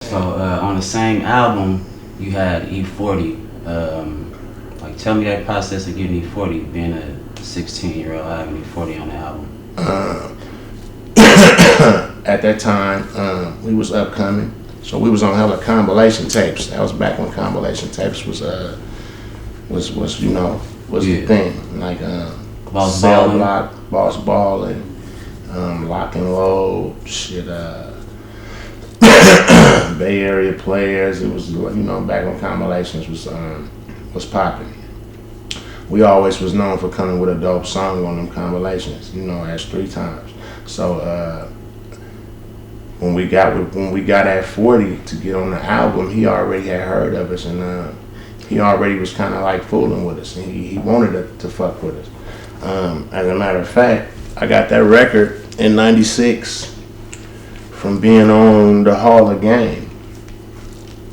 So on the same album, you had E-40. Like, tell me that process of getting E-40, being a 16-year-old having E-40 on the album. At that time, we was upcoming, so we was on hella compilation tapes. That was back when compilation tapes was the thing. Like Boss Cell Ballin'. Block, Boss Ballin', Lock and Load, shit. Bay Area Players. It was back when compilations was popping. We always was known for coming with a dope song on them compilations. As 3 times. So when we got at 40 to get on the album, he already had heard of us, and he already was kind of like fooling with us, and he wanted to fuck with us. As a matter of fact, I got that record in '96 from being on the Hall of Game.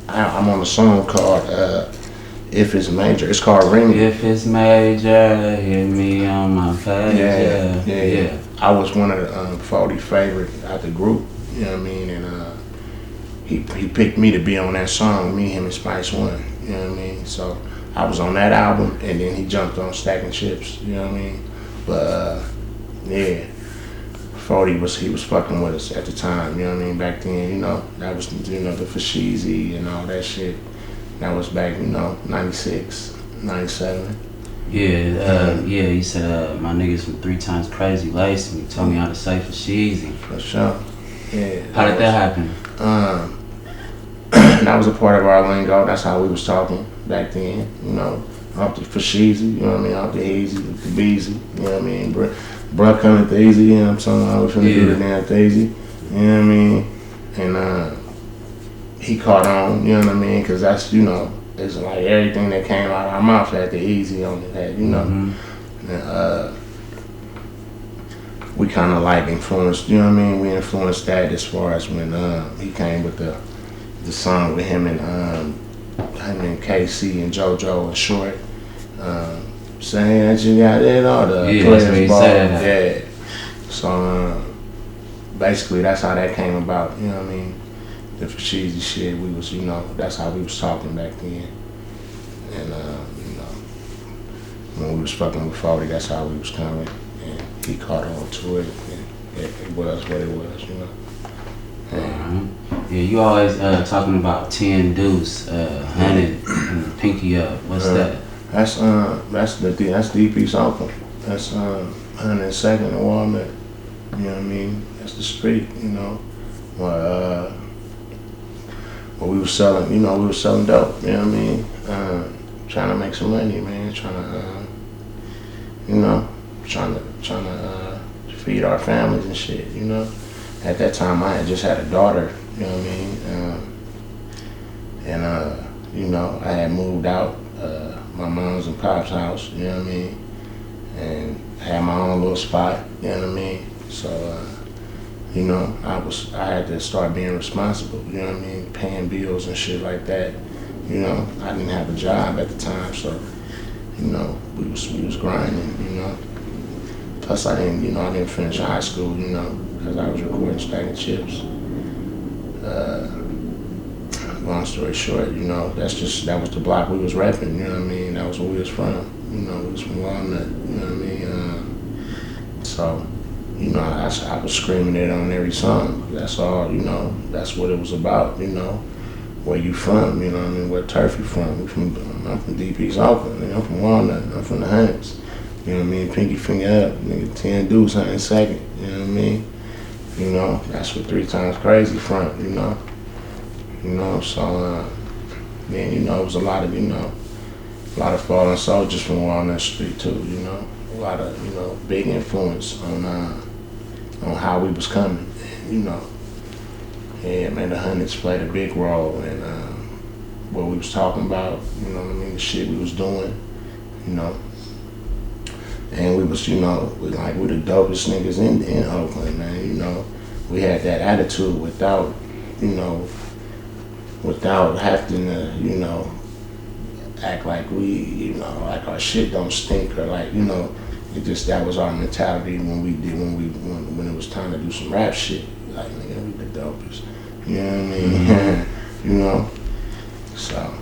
I'm on a song called If It's Major. It's called Ring. If it's major, hit me on my page. Yeah. I was one of the 40 favorite out the group, you know what I mean? And he picked me to be on that song, me, him, and Spice One, you know what I mean? So I was on that album, and then he jumped on Stacking Chips, you know what I mean? But 40 he was fucking with us at the time, you know what I mean? Back then, that was, the Fashizi and all that shit. That was back, 96, 97. Yeah, you said my niggas from 3 Times Crazy laced me, told me how to say Fashizi. For sure. Yeah. How did that happen? That was a part of our lingo. That's how we was talking back then, off the Fashizi, you know what I mean? Off the Easy, the Beezy, you know what I mean? Bruh coming with the Easy, you know what I'm talking about? I was finna do the damn Easy, you know what I mean? And he caught on, you know what I mean? Because that's, it's like everything that came out of our mouth had the Easy on it, And, we kind of like influenced, you know what I mean? We influenced that as far as when he came with the song with him and KC and JoJo and Short, saying that you got it all the players ball. Yeah. So basically that's how that came about, you know what I mean? The Fashizi shit, we was, that's how we was talking back then. And when we was fucking with 40, that's how we was coming. And he caught on to it, and it was what it was, Yeah, you always talking about 10 deuce, 100 and pinky up. What's that? That's DP something. That's 102nd and Walnut. You know what I mean? That's the street. Well, we were selling. We were selling dope. You know what I mean? Trying to make some money, man. Trying to feed our families and shit. At that time, I had just had a daughter. You know what I mean? I had moved out my mom's and pop's house. You know what I mean? And had my own little spot. You know what I mean? So, I had to start being responsible. You know what I mean? Paying bills and shit like that. I didn't have a job at the time, so we was grinding. Plus, I didn't finish high school. Because I was recording Stacking Chips. Long story short, that was the block we was repping, you know what I mean? That was where we was from, we was from Walnut, you know what I mean? So, I was screaming it on every song. That's all, that's what it was about, where you from, you know what I mean? Where turf you from? I'm from DP's Oakland, I'm from Walnut, I'm from the 100's, you know what I mean? Pinky finger up, nigga, 10 deuce, 102nd, you know what I mean? That's what 3 Times Crazy from, so then it was a lot of fallen soldiers from Walnut Street too, a lot of big influence on how we was coming, yeah, man, the 100's played a big role in what we was talking about, the shit we was doing, and we was we the dopest niggas in Oakland, man, we had that attitude without having to, act like we, like our shit don't stink or like, it just, that was our mentality when it was time to do some rap shit. Like, nigga, we the dopest. You know what I mean? you know. So